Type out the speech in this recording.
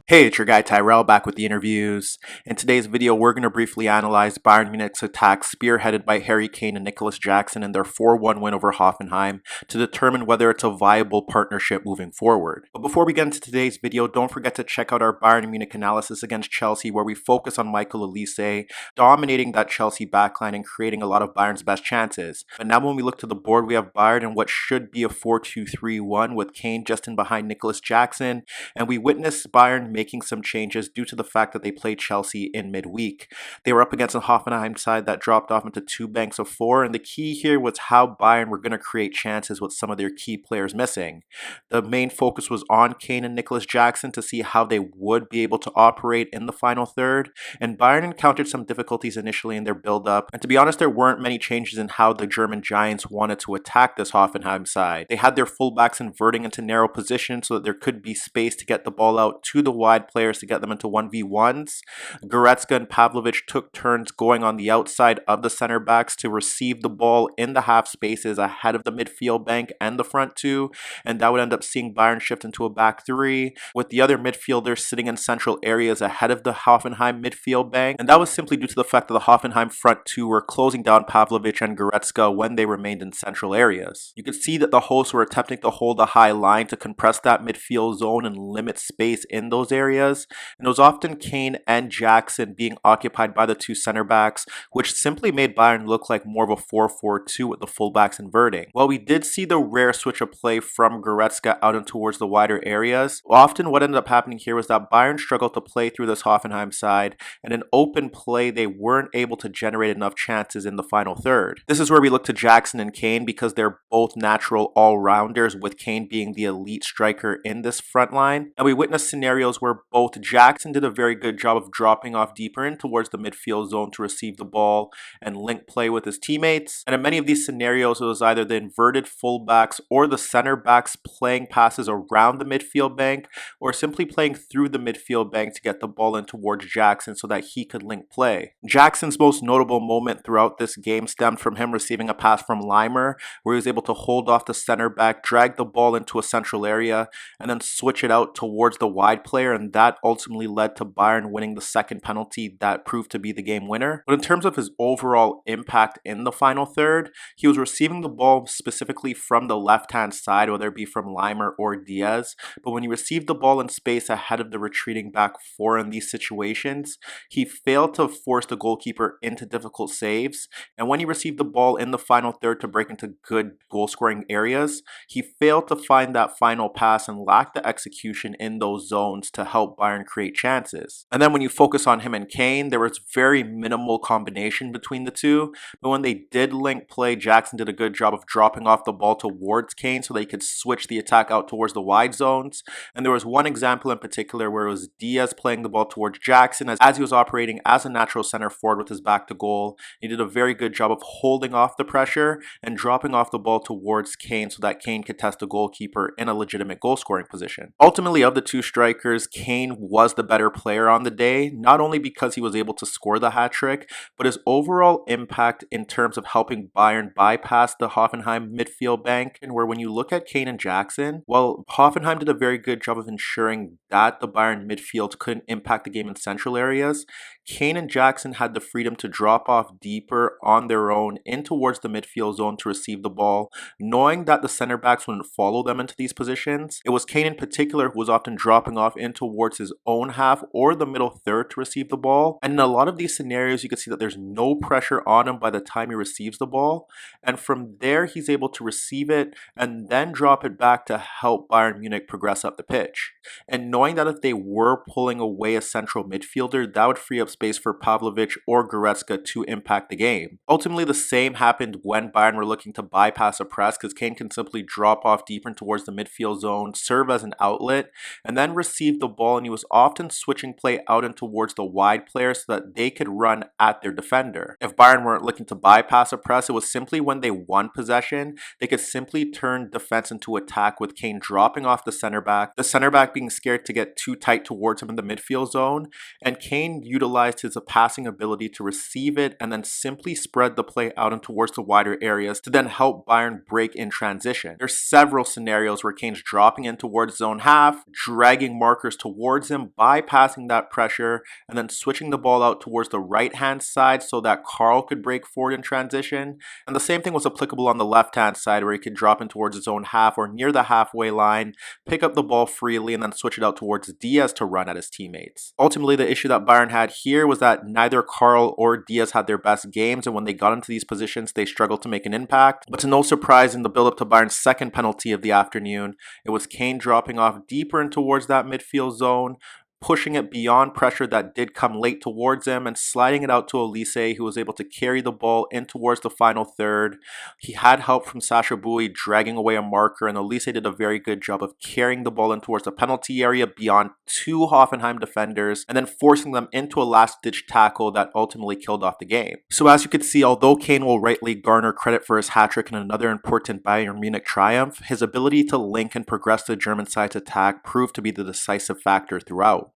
Hey, it's your guy Tyrrell back with the interviews. In today's video, we're going to briefly analyze Bayern Munich's attack spearheaded by Harry Kane and Nicholas Jackson in their 4-1 win over Hoffenheim to determine whether it's a viable partnership moving forward. But before we get into today's video, don't forget to check out our Bayern Munich analysis against Chelsea, where we focus on Michael Olise dominating that Chelsea backline and creating a lot of Bayern's best chances. But now when we look to the board, we have Bayern in what should be a 4-2-3-1 with Kane just in behind Nicholas Jackson, and we witnessed Bayern making some changes due to the fact that they played Chelsea in midweek. They were up against a Hoffenheim side that dropped off into two banks of four, and the key here was how Bayern were going to create chances with some of their key players missing. The main focus was on Kane and Nicholas Jackson to see how they would be able to operate in the final third, and Bayern encountered some difficulties initially in their build-up, and to be honest, there weren't many changes in how the German Giants wanted to attack this Hoffenheim side. They had their fullbacks inverting into narrow positions so that there could be space to get the ball out to the wide players to get them into 1v1s. Goretzka and Pavlovic took turns going on the outside of the center backs to receive the ball in the half spaces ahead of the midfield bank and the front two, and that would end up seeing Bayern shift into a back three, with the other midfielders sitting in central areas ahead of the Hoffenheim midfield bank, and that was simply due to the fact that the Hoffenheim front two were closing down Pavlovic and Goretzka when they remained in central areas. You could see that the hosts were attempting to hold a high line to compress that midfield zone and limit space in those areas, and it was often Kane and Jackson being occupied by the two center backs, which simply made Bayern look like more of a 4-4-2 with the fullbacks inverting. While we did see the rare switch of play from Goretzka out and towards the wider areas, often what ended up happening here was that Bayern struggled to play through this Hoffenheim side, and in open play they weren't able to generate enough chances in the final third. This is where we look to Jackson and Kane because they're both natural all-rounders, with Kane being the elite striker in this front line, and we witnessed scenarios where both Jackson did a very good job of dropping off deeper in towards the midfield zone to receive the ball and link play with his teammates, and in many of these scenarios it was either the inverted fullbacks or the center backs playing passes around the midfield bank or simply playing through the midfield bank to get the ball in towards Jackson so that he could link play. Jackson's most notable moment throughout this game stemmed from him receiving a pass from Limer, where he was able to hold off the center back, drag the ball into a central area, and then switch it out towards the wide player, and that ultimately led to Bayern winning the second penalty that proved to be the game winner. But in terms of his overall impact in the final third, he was receiving the ball specifically from the left-hand side, whether it be from Limer or Diaz, but when he received the ball in space ahead of the retreating back four in these situations, he failed to force the goalkeeper into difficult saves, and when he received the ball in the final third to break into good goal-scoring areas, he failed to find that final pass and lacked the execution in those zones to help Bayern create chances. And then when you focus on him and Kane, there was very minimal combination between the two, but when they did link play, Jackson did a good job of dropping off the ball towards Kane so they could switch the attack out towards the wide zones, and there was one example in particular where it was Diaz playing the ball towards Jackson as he was operating as a natural center forward with his back to goal. He did a very good job of holding off the pressure and dropping off the ball towards Kane so that Kane could test the goalkeeper in a legitimate goal scoring position. Ultimately, of the two strikers, Kane was the better player on the day, not only because he was able to score the hat-trick, but his overall impact in terms of helping Bayern bypass the Hoffenheim midfield bank, and where when you look at Kane and Jackson, while Hoffenheim did a very good job of ensuring that the Bayern midfield couldn't impact the game in central areas, Kane and Jackson had the freedom to drop off deeper on their own in towards the midfield zone to receive the ball, knowing that the center backs wouldn't follow them into these positions. It was Kane in particular who was often dropping off in towards his own half or the middle third to receive the ball, and in a lot of these scenarios you can see that there's no pressure on him by the time he receives the ball, and from there he's able to receive it and then drop it back to help Bayern Munich progress up the pitch. And knowing that if they were pulling away a central midfielder, that would free up space for Pavlovic or Goretzka to impact the game. Ultimately, the same happened when Bayern were looking to bypass a press, because Kane can simply drop off deeper towards the midfield zone, serve as an outlet, and then receive the ball, and he was often switching play out and towards the wide players so that they could run at their defender. If Bayern weren't looking to bypass a press, it was simply when they won possession, they could simply turn defense into attack with Kane dropping off the center back being scared to get too tight towards him in the midfield zone, and Kane utilized utilized his passing ability to receive it and then simply spread the play out and towards the wider areas to then help Bayern break in transition. There's several scenarios where Kane's dropping in towards zone half, dragging markers towards him, bypassing that pressure, and then switching the ball out towards the right-hand side so that Carl could break forward in transition. And the same thing was applicable on the left-hand side where he could drop in towards his own half or near the halfway line, pick up the ball freely, and then switch it out towards Diaz to run at his teammates. Ultimately, the issue that Bayern had here was that neither Carl or Diaz had their best games, and when they got into these positions, they struggled to make an impact. But to no surprise, in the build-up to Bayern's second penalty of the afternoon, it was Kane dropping off deeper and towards that midfield zone, pushing it beyond pressure that did come late towards him and sliding it out to Olise, who was able to carry the ball in towards the final third. He had help from Sacha Boey dragging away a marker, and Olise did a very good job of carrying the ball in towards the penalty area beyond two Hoffenheim defenders and then forcing them into a last-ditch tackle that ultimately killed off the game. So as you could see, although Kane will rightly garner credit for his hat-trick and another important Bayern Munich triumph, his ability to link and progress the German side's attack proved to be the decisive factor throughout.